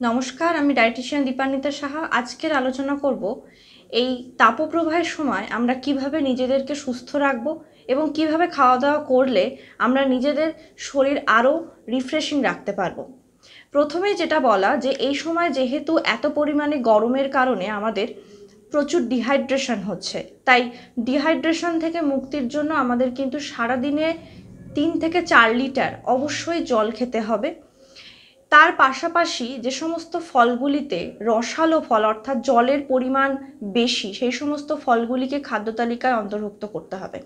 নমস্কার, আমি ডায়েটিশিয়ান দীপান্বিতা সাহা। আজকের আলোচনা করব এই তাপপ্রবাহের সময় আমরা কিভাবে নিজেদেরকে সুস্থ রাখব এবং কিভাবে খাওয়া দাওয়া করলে আমরা নিজেদের শরীর আরও রিফ্রেশিং রাখতে পারবো। প্রথমেই যেটা বলা যে এই সময় যেহেতু এত পরিমাণে গরমের কারণে আমাদের প্রচুর ডিহাইড্রেশন হচ্ছে, তাই ডিহাইড্রেশন থেকে মুক্তির জন্য আমাদের কিন্তু সারাদিনে 3 থেকে 4 লিটার অবশ্যই জল খেতে হবে। তার পাশাপাশি যে সমস্ত ফলগুলিতে রসালো ফল অর্থাৎ জলের পরিমাণ বেশি, সেই সমস্ত ফলগুলিকে খাদ্য তালিকায় অন্তর্ভুক্ত করতে হবে।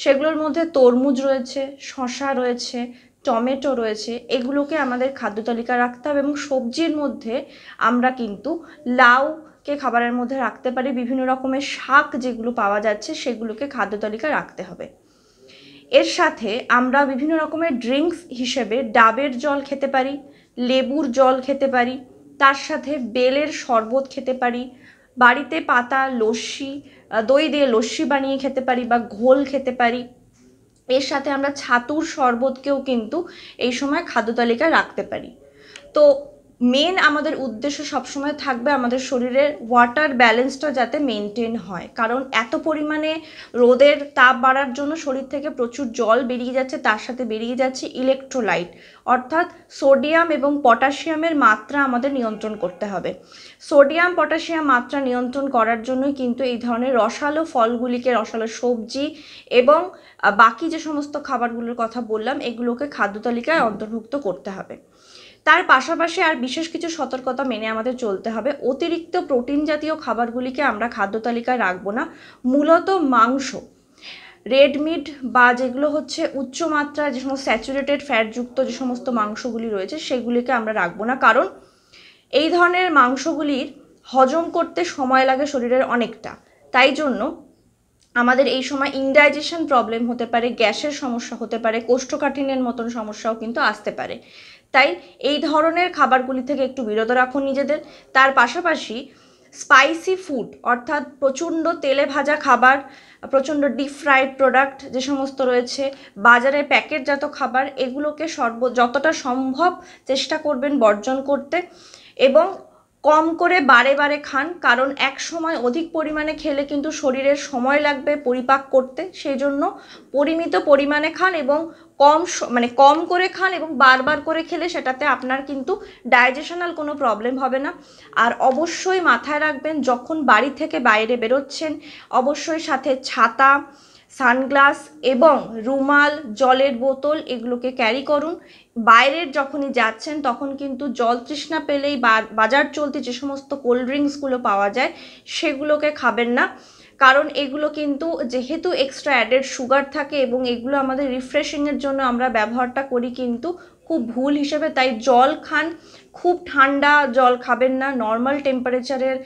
সেগুলোর মধ্যে তরমুজ রয়েছে, শসা রয়েছে, টমেটো রয়েছে, এগুলোকে আমাদের খাদ্য তালিকায় রাখতে হবে। এবং সবজির মধ্যে আমরা কিন্তু লাউকে খাবারের মধ্যে রাখতে পারি, বিভিন্ন রকমের শাক যেগুলো পাওয়া যাচ্ছে সেগুলোকে খাদ্য তালিকায় রাখতে হবে। এর সাথে আমরা বিভিন্ন রকমের ড্রিঙ্কস হিসেবে ডাবের জল খেতে পারি, লেবুর জল খেতে পারি, তার সাথে বেলের শরবত খেতে পারি, বাড়িতে পাতা লস্যি, দই দিয়ে লস্যি বানিয়ে খেতে পারি বা ঘোল খেতে পারি। এর সাথে আমরা ছাতুর শরবতকেও কিন্তু এই সময় খাদ্য তালিকায় রাখতে পারি। তো মেন আমাদের উদ্দেশ্য সবসময় থাকবে আমাদের শরীরের ওয়াটার ব্যালেন্সটা যাতে মেনটেন হয়, কারণ এত পরিমাণে রোদের তাপ বাড়ার জন্য শরীর থেকে প্রচুর জল বেরিয়ে যাচ্ছে, তার সাথে বেরিয়ে যাচ্ছে ইলেকট্রোলাইট অর্থাৎ সোডিয়াম এবং পটাশিয়ামের মাত্রা আমাদের নিয়ন্ত্রণ করতে হবে। সোডিয়াম পটাশিয়াম মাত্রা নিয়ন্ত্রণ করার জন্যই কিন্তু এই ধরনের রসালো ফলগুলিকে, রসালো সবজি এবং বাকি যে সমস্ত খাবারগুলোর কথা বললাম এগুলোকে খাদ্য তালিকায় অন্তর্ভুক্ত করতে হবে। তার পাশাপাশি আর বিশেষ কিছু সতর্কতা মেনে আমাদের চলতে হবে। অতিরিক্ত প্রোটিন জাতীয় খাবারগুলিকে আমরা খাদ্য তালিকায় রাখবো না। মূলত মাংস, রেড মিট বা যেগুলো হচ্ছে উচ্চমাত্রায় যে সমস্ত স্যাচুরেটেড ফ্যাটযুক্ত যে সমস্ত মাংসগুলি রয়েছে সেগুলিকে আমরা রাখবো না, কারণ এই ধরনের মাংসগুলির হজম করতে সময় লাগে শরীরের অনেকটা। তাই জন্য আমাদের এই সময় ইনডাইজেশন প্রবলেম হতে পারে, গ্যাসের সমস্যা হতে পারে, কোষ্ঠকাঠিন্যের মতন সমস্যাও কিন্তু আসতে পারে। তাই এই ধরনের খাবারগুলি থেকে একটু বিরত রাখুন নিজেদের। তার পাশাপাশি স্পাইসি ফুড অর্থাৎ প্রচণ্ড তেলে ভাজা খাবার, প্রচণ্ড ডিপ ফ্রাইড প্রোডাক্ট যে সমস্ত রয়েছে, বাজারের প্যাকেটজাত খাবার, এগুলোকে যতটা সম্ভব চেষ্টা করবেন বর্জন করতে এবং কম করে বারে বারে খান, কারণ এক সময় অধিক পরিমাণে খেলে কিন্তু শরীরের সময় লাগবে পরিপাক করতে। সেই জন্য পরিমিত পরিমাণে খান এবং কম করে খান এবং বারবার করে খেলে সেটাতে আপনার কিন্তু ডাইজেশনাল কোনো প্রবলেম হবে না। আর অবশ্যই মাথায় রাখবেন যখন বাড়ি থেকে বাইরে বেরোচ্ছেন অবশ্যই সাথে ছাতা, সানগ্লাস এবং রুমাল, জলের বোতল এগুলোকে ক্যারি করুন। বাইরের যখনই যাচ্ছেন তখন কিন্তু জল তৃষ্ণা পেলেই বাজার চলতি যে সমস্ত কোল্ড ড্রিঙ্কসগুলো পাওয়া যায় সেগুলোকে খাবেন না, কারণ এগুলো কিন্তু যেহেতু এক্সট্রা অ্যাডেড সুগার থাকে এবং এগুলো আমাদের রিফ্রেশিংয়ের জন্য আমরা ব্যবহারটা করি কিন্তু খুব ভুল হিসেবে। তাই জল খান, খুব ঠান্ডা জল খাবেন না, নর্মাল টেম্পারেচারের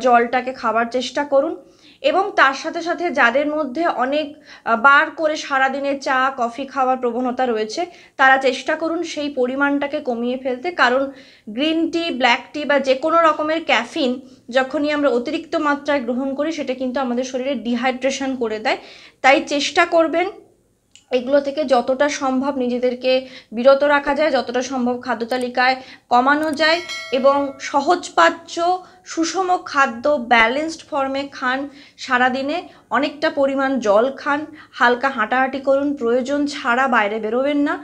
জলটাকে খাবার চেষ্টা করুন। এবং তার সাথে সাথে যাদের মধ্যে অনেক বার করে সারাদিনে চা কফি খাওয়ার প্রবণতা রয়েছে তারা চেষ্টা করুন সেই পরিমাণটাকে কমিয়ে ফেলতে, কারণ গ্রিন টি, ব্ল্যাক টি বা যে কোনো রকমের ক্যাফিন যখনই আমরা অতিরিক্ত মাত্রায় গ্রহণ করি সেটা কিন্তু আমাদের শরীরে ডিহাইড্রেশন করে দেয়। তাই চেষ্টা করবেন এগুলো থেকে যতটা সম্ভব নিজেদেরকে বিরত রাখা যায়, যতটা সম্ভব খাদ্য তালিকায় কমানো যায় এবং সহজপাচ্য সুষম খাদ্য ব্যালেন্সড ফর্মে খান। সারাদিনে অনেকটা পরিমাণ জল খান, হালকা হাঁটাহাঁটি করুন, প্রয়োজন ছাড়া বাইরে বেরোবেন না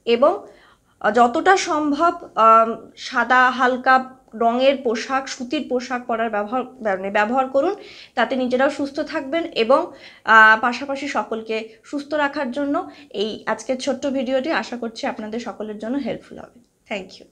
এবং যতটা সম্ভব সাদা হালকা রঙের পোশাক, সুতির পোশাক পরার ব্যবহার করুন। তাতে নিজেরাও সুস্থ থাকবেন এবং পাশাপাশি সকলকে সুস্থ রাখার জন্য এই আজকের ছোট্ট ভিডিওটি আশা করছি আপনাদের সকলের জন্য হেল্পফুল হবে। Thank you.